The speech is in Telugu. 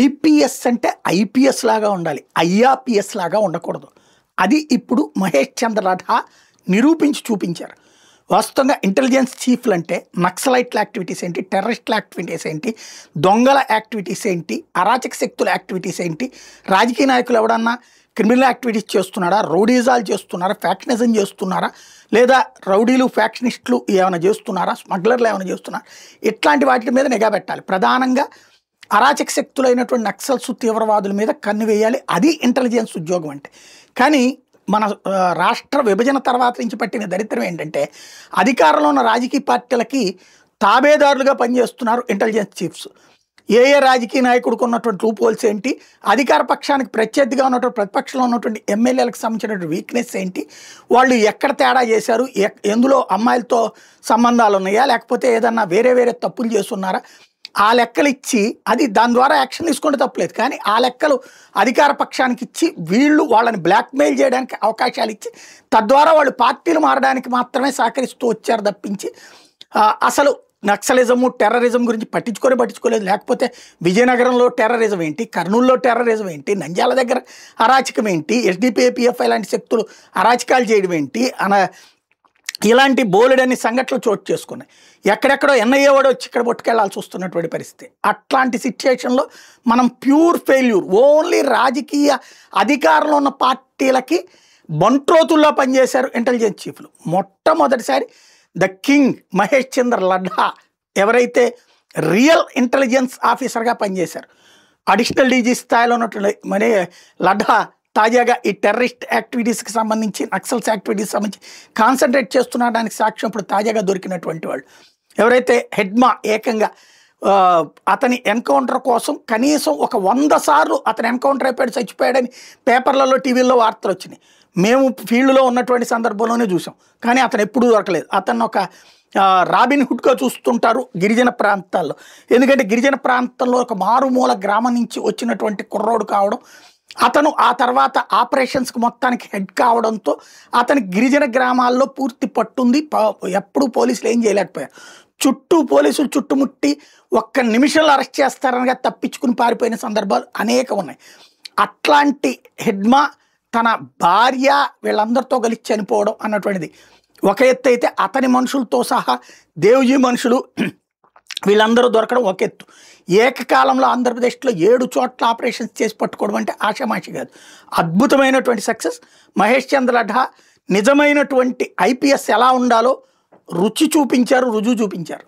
ఐపీఎస్ అంటే ఐపీఎస్ లాగా ఉండాలి, ఐఆర్పీఎస్ లాగా ఉండకూడదు. అది ఇప్పుడు మహేష్ చంద్ర లఠా నిరూపించి చూపించారు. వాస్తవంగా ఇంటెలిజెన్స్ చీఫ్లు అంటే నక్సలైట్ల యాక్టివిటీస్ ఏంటి, టెర్రరిస్టుల యాక్టివిటీస్ ఏంటి, దొంగల యాక్టివిటీస్ ఏంటి, అరాచక శక్తుల యాక్టివిటీస్ ఏంటి, రాజకీయ నాయకులు ఎవడన్నా క్రిమినల్ యాక్టివిటీస్ చేస్తున్నారా, రౌడీజాలు చేస్తున్నారా, ఫ్యాక్షనిజం చేస్తున్నారా, లేదా రౌడీలు ఫ్యాక్షనిస్టులు ఏమైనా చేస్తున్నారా, స్మగ్లర్లు ఏమైనా చేస్తున్నారా, ఇట్లాంటి వాటి మీద నిఘా పెట్టాలి. ప్రధానంగా అరాచక శక్తులైనటువంటి నక్సల్స్ తీవ్రవాదుల మీద కన్ను వేయాలి. అది ఇంటెలిజెన్స్ ఉద్యోగం అంటే. కానీ మన రాష్ట్ర విభజన తర్వాత నుంచి పట్టిన దరిద్రం ఏంటంటే అధికారంలో ఉన్న రాజకీయ పార్టీలకి తాబేదారులుగా పనిచేస్తున్నారు ఇంటెలిజెన్స్ చీఫ్స్. ఏ రాజకీయ నాయకుడికి ఉన్నటువంటి లూప్ హోల్స్ ఏంటి, అధికార పక్షానికి ప్రత్యర్థిగా ఉన్నటువంటి ప్రతిపక్షంలో ఉన్నటువంటి ఎమ్మెల్యేలకు సంబంధించినటువంటి వీక్నెస్ ఏంటి, వాళ్ళు ఎక్కడ తేడా చేశారు, ఎందులో అమ్మాయిలతో సంబంధాలు ఉన్నాయా, లేకపోతే ఏదన్నా వేరే వేరే తప్పులు చేస్తున్నారా, ఆ లెక్కలు ఇచ్చి అది దాని ద్వారా యాక్షన్ తీసుకుంటే తప్పలేదు. కానీ ఆ లెక్కలు అధికార పక్షానికి ఇచ్చి వీళ్ళు వాళ్ళని బ్లాక్మెయిల్ చేయడానికి అవకాశాలు ఇచ్చి తద్వారా వాళ్ళు పార్టీలు మారడానికి మాత్రమే సహకరిస్తూ వచ్చారు తప్పించి అసలు నక్సలిజము టెర్రరిజం గురించి పట్టించుకోలేదు. లేకపోతే విజయనగరంలో టెర్రరిజం ఏంటి, కర్నూలులో టెర్రరిజం ఏంటి, నంద్యాల దగ్గర అరాచకం ఏంటి, ఎస్డిపిఐ పిఎఫ్ఐ లాంటి శక్తులు అరాచకాలు చేయడం ఏంటి ఇలాంటి బోలెడన్ని సంఘటనలు చోటు చేసుకున్నాయి. ఎక్కడెక్కడో ఎన్ఐఏ వాడు వచ్చి ఇక్కడ పట్టుకెళ్లాల్సి వస్తున్నటువంటి పరిస్థితి. అట్లాంటి సిచ్యుయేషన్లో మనం ప్యూర్ ఫెయిల్యూర్, ఓన్లీ రాజకీయ అధికారంలో ఉన్న పార్టీలకి బంట్రోతుల్లో పనిచేశారు ఇంటెలిజెన్స్ చీఫ్లు. మొట్టమొదటిసారి ద కింగ్ మహేష్ చంద్ర లఠా ఎవరైతే రియల్ ఇంటెలిజెన్స్ ఆఫీసర్గా పనిచేశారు, అడిషనల్ డీజీ స్థాయిలో ఉన్నటువంటి మరే లఠా తాజాగా ఈ టెర్రరిస్ట్ యాక్టివిటీస్కి సంబంధించి నక్సల్స్ యాక్టివిటీస్ సంబంధించి కాన్సన్ట్రేట్ చేస్తున్నడానికి సాక్ష్యం ఇప్పుడు తాజాగా దొరికినటువంటి వాళ్ళు ఎవరైతే హెడ్మా ఏకంగా అతని ఎన్కౌంటర్ కోసం కనీసం ఒక 100 సార్లు అతను ఎన్కౌంటర్ అయిపోయాడు, చచ్చిపోయాడని పేపర్లలో టీవీల్లో వార్తలు వచ్చినాయి. మేము ఫీల్డ్లో ఉన్నటువంటి సందర్భంలోనే చూసాం. కానీ అతను ఎప్పుడూ దొరకలేదు. అతను ఒక రాబిన్ హుడ్గా చూస్తుంటారు గిరిజన ప్రాంతాల్లో. ఎందుకంటే గిరిజన ప్రాంతంలో ఒక మారుమూల గ్రామం నుంచి వచ్చినటువంటి కుర్రోడు కావడం, అతను ఆ తర్వాత ఆపరేషన్స్కి మొత్తానికి హెడ్ కావడంతో అతనికి గిరిజన గ్రామాల్లో పూర్తి పట్టుంది. ఎప్పుడు పోలీసులు ఏం చేయలేకపోయారు. పోలీసులు చుట్టుముట్టి ఒక్క నిమిషంలో అరెస్ట్ చేస్తారనగా తప్పించుకుని పారిపోయిన సందర్భాలు అనేకం ఉన్నాయి. అట్లాంటి హెడ్మా తన భార్య వీళ్ళందరితో కలిసి చనిపోవడం అన్నటువంటిది ఒక ఎత్తు అయితే, అతని మనుషులతో సహా దేవ్జీ మనుషులు వీళ్ళందరూ దొరకడం ఒక ఎత్తు. ఏకకాలంలో ఆంధ్రప్రదేశ్లో 7 చోట్ల ఆపరేషన్స్ చేసి పట్టుకోవడం అంటే ఆషామాషి కాదు. అద్భుతమైనటువంటి సక్సెస్. మహేష్ చంద్ర లఠా నిజమైనటువంటి ఐపీఎస్ ఎలా ఉండాలో రుచి చూపించారు, రుజువు చూపించారు.